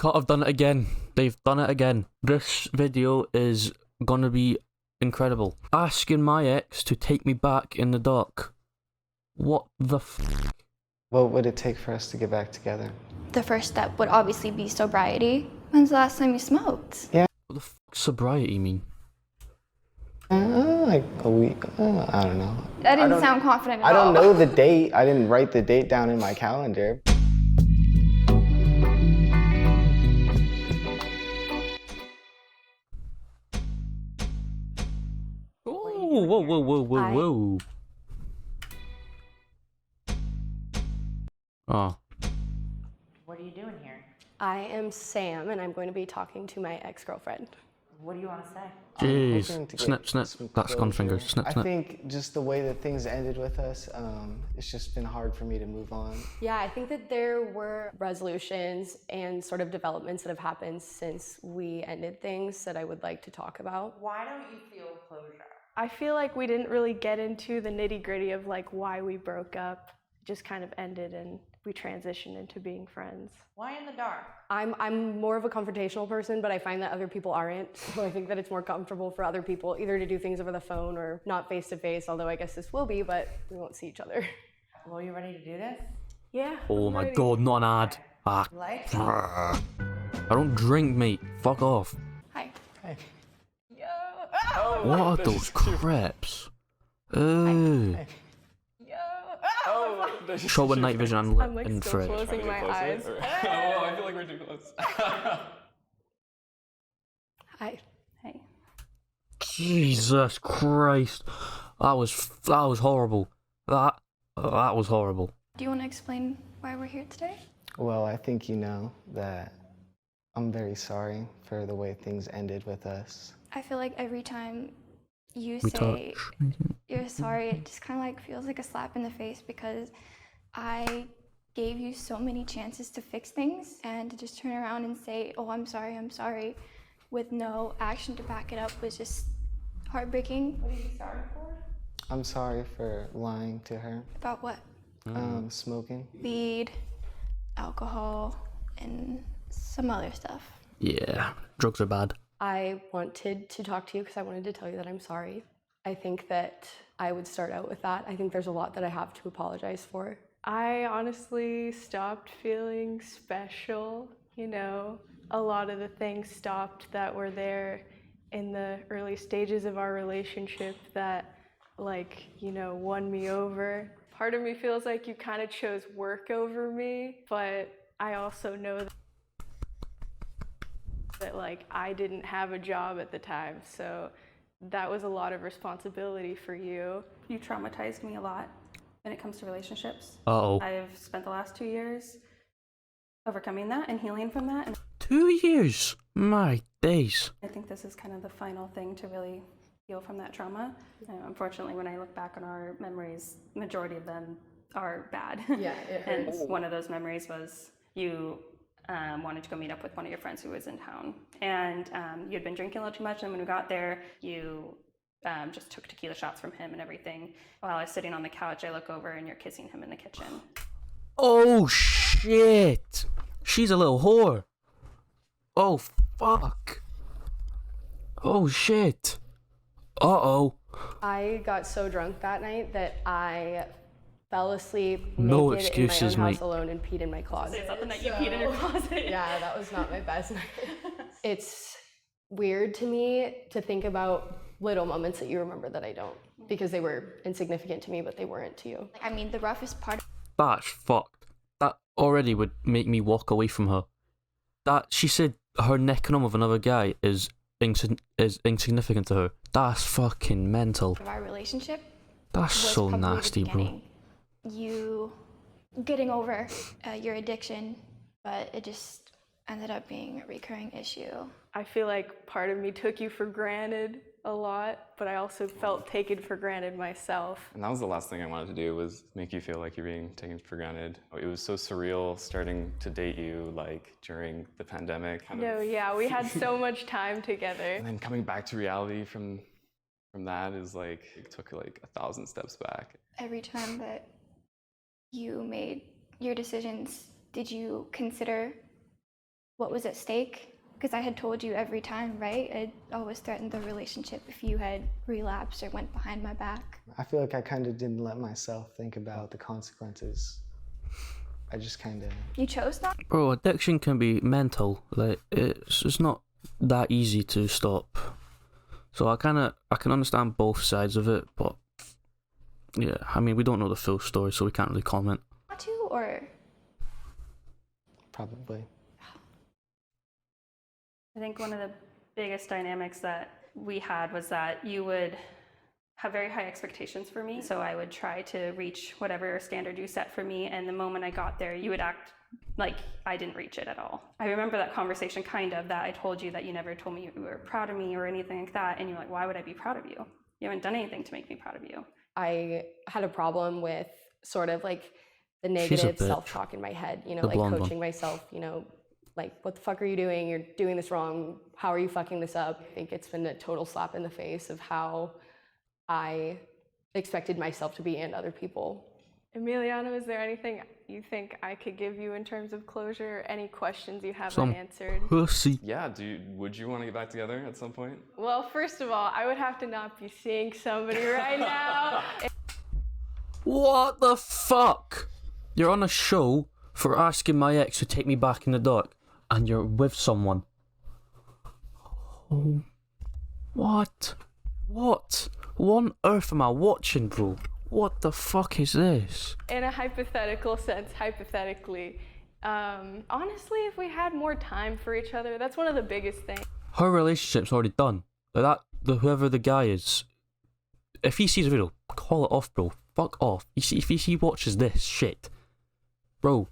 Cut have done it again. They've done it again. This video is gonna be incredible. Asking my ex to take me back in the dark. What the f? What would it take for us to get back together? The first step would obviously be sobriety. When's the last time you smoked? Yeah. What the f sobriety mean? Like a week. I don't know. That didn't sound confident at all. I don't know the date. I didn't write the date down in my calendar. Oh, whoa. Oh. What are you doing here? I am Sam, and I'm going to be talking to my ex-girlfriend. What do you want to say? Jeez. Hoping to get Snip. some That's gun closure. fingers. Snip. I think just the way that things ended with us, it's just been hard for me to move on. Yeah, I think that there were resolutions and sort of developments that have happened since we ended things that I would like to talk about. Why don't you feel closure? I feel like we didn't really get into the nitty-gritty of like why we broke up. It just kind of ended and we transitioned into being friends. Why in the dark? I'm more of a confrontational person, but I find that other people aren't. So I think that it's more comfortable for other people either to do things over the phone or not face to face, although I guess this will be, but we won't see each other. Well, you ready to do this? Yeah. Oh my god, not an ad. Ah. Lights? I don't drink, mate. Fuck off. Hi. Hey. Yo! What are those crepes? Ew. Yo! Oh, Show with night vision and I'm like in still fridge. closing my eyes. Oh, I feel like we're too close. Hi. Hey. Jesus Christ. That was horrible. That was horrible. Do you want to explain why we're here today? Well, I think you know that I'm very sorry for the way things ended with us. I feel like every time you We say touch. you're sorry, it just kind of like feels like a slap in the face because I gave you so many chances to fix things, and to just turn around and say, oh, I'm sorry, with no action to back it up was just heartbreaking. What are you sorry for? I'm sorry for lying to her, About what? smoking. Weed, alcohol, and some other stuff. Yeah, drugs are bad. I wanted to talk to you because I wanted to tell you that I'm sorry. I think that I would start out with that. I think there's a lot that I have to apologize for. I honestly stopped feeling special, you know. A lot of the things stopped that were there in the early stages of our relationship that, like, you know, won me over. Part of me feels like you kind of chose work over me, but I also know that like I didn't have a job at the time, so that was a lot of responsibility for you. You traumatized me a lot when it comes to relationships. Uh-oh. I've spent the last 2 years overcoming that and healing from that. And 2 years? My days. I think this is kind of the final thing to really heal from that trauma. Unfortunately, when I look back on our memories, majority of them are bad. Yeah, it And hurts. one of those memories was you wanted to go meet up with one of your friends who was in town. And you had been drinking a little too much, and when we got there, you just took tequila shots from him and everything. While I was sitting on the couch, I look over and you're kissing him in the kitchen. Oh shit. She's a little whore. Oh fuck. Oh shit. Uh-oh. I got so drunk that night that I fell asleep No naked excuses, in my own house mate. alone and peed in my closet. It's something that you peed in your closet. Yeah, that was not my best night. It's weird to me to think about little moments that you remember that I don't, because they were insignificant to me, but they weren't to you. I mean, the roughest part That's fucked. That already would make me walk away from her. That she said her necking on with another guy is insignificant to her. That's fucking mental. of our relationship That's was so probably the nasty, bro. beginning. You getting over your addiction, but it just ended up being a recurring issue. I feel like part of me took you for granted a lot, but I also felt taken for granted myself. And that was the last thing I wanted to do, was make you feel like you're being taken for granted. It was so surreal starting to date you like during the pandemic. No, yeah, we had so much time together. And then coming back to reality from that is like, it took like 1,000 steps back. Every time that you made your decisions, did you consider what was at stake. Because I had told you every time, right? I'd always threatened the relationship if you had relapsed or went behind my back. I feel like I kind of didn't let myself think about the consequences. I just kind of... You chose not. Bro, addiction can be mental. Like, it's not that easy to stop. So I can understand both sides of it, but yeah, I mean, we don't know the full story, so we can't really comment. Want to, or Probably. I think one of the biggest dynamics that we had was that you would have very high expectations for me. So I would try to reach whatever standard you set for me. And the moment I got there, you would act like I didn't reach it at all. I remember that conversation kind of, that I told you that you never told me you were proud of me or anything like that. And you're like, why would I be proud of you? You haven't done anything to make me proud of you. I had a problem with sort of like the She's a negative bitch. self-talk in my head, you know, The like blonde coaching one. myself, you know, like, what the fuck are you doing? You're doing this wrong. How are you fucking this up? I think it's been a total slap in the face of how I expected myself to be and other people. Emiliano, is there anything you think I could give you in terms of closure? Any questions you haven't Some answered? pussy. Yeah, would you want to get back together at some point? Well, first of all, I would have to not be seeing somebody right now. What the fuck? You're on a show for asking my ex to take me back in the dark, and you're with someone. Oh, what? What? What on earth am I watching, bro? What the fuck is this? In a hypothetical sense, hypothetically, honestly, if we had more time for each other, that's one of the biggest things. Her relationship's already done. Whoever the guy is, if he sees a video, call it off, bro. Fuck off. If he watches this shit, bro.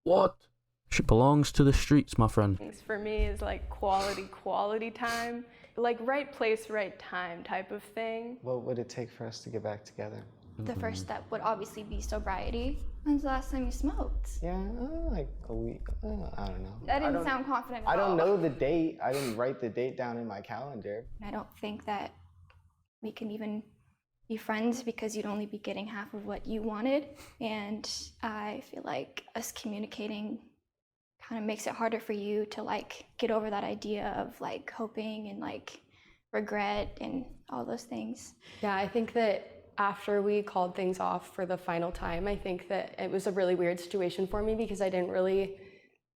What? Shit belongs to the streets, my friend. For me is like quality time, like right place, right time type of thing. What would it take for us to get back together? The first step would obviously be sobriety. When's the last time you smoked? Yeah, like a week. I don't know. That didn't sound confident at I don't all. know the date. I didn't write the date down in my calendar. I don't think that we can even be friends because you'd only be getting half of what you wanted. And I feel like us communicating kind of makes it harder for you to like get over that idea of like hoping and like regret and all those things. Yeah, I think that after we called things off for the final time, I think that it was a really weird situation for me because I didn't really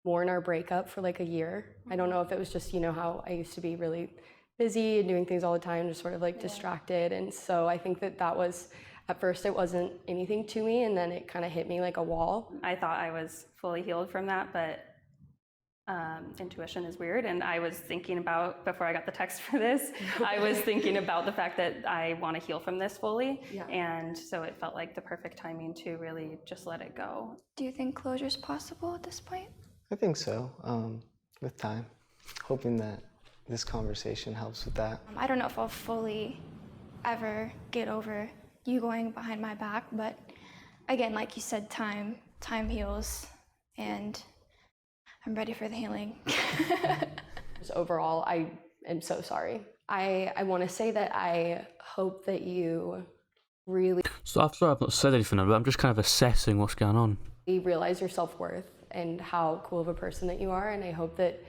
mourn our breakup for like a year. I don't know if it was just, you know, how I used to be really busy and doing things all the time, just sort of like distracted. And so I think that was, at first it wasn't anything to me, and then it kind of hit me like a wall. I thought I was fully healed from that, but intuition is weird. And I was thinking about, before I got the text for this, I was thinking about the fact that I want to heal from this fully. Yeah. And so it felt like the perfect timing to really just let it go. Do you think closure is possible at this point? I think so, with time. Hoping that this conversation helps with that. I don't know if I'll fully ever get over you going behind my back, but again, like you said, time heals, and I'm ready for the healing. Just overall, I am so sorry. I want to say that I hope that you really So after I've not said anything, but I'm just kind of assessing what's going on. realize your self-worth and how cool of a person that you are, and I hope that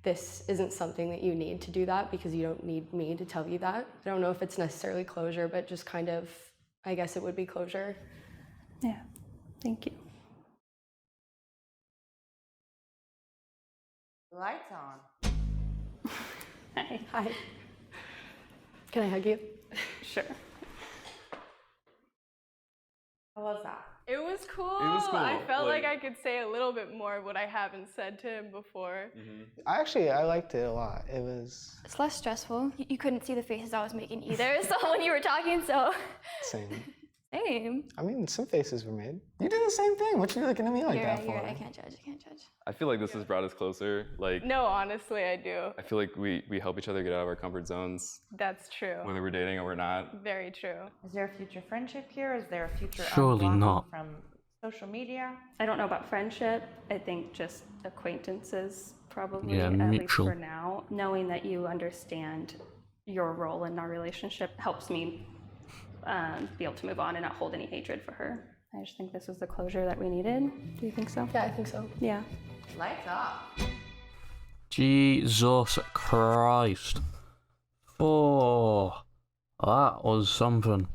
this isn't something that you need to do that, because you don't need me to tell you that. I don't know if it's necessarily closure, but just kind of, I guess it would be closure. Yeah, thank you. Lights on. Hi. Hi. Can I hug you? Sure. How was that? It was cool. cool, I felt like like- I could say a little bit more of what I haven't said to him before. I liked it a lot. It was It's less stressful. You couldn't see the faces I was making either, so when you were talking, so same. same. I mean, some faces were made. You did the same thing. What you looking at me like You're that right, for? you're right. I can't judge. I feel like this has brought us closer. Like, No, honestly, I do. I feel like we help each other get out of our comfort zones, That's true. whether we're dating or we're not. Very true. Is there a future friendship here? Is there a future Surely unblocking not. from social media? I don't know about friendship. I think just acquaintances, probably, Yeah, at least mutual. for now. Knowing that you understand your role in our relationship helps me be able to move on and not hold any hatred for her. I just think this was the closure that we needed. Do you think so? Yeah, I think so. Yeah. Lights off. Jesus Christ. Oh, that was something.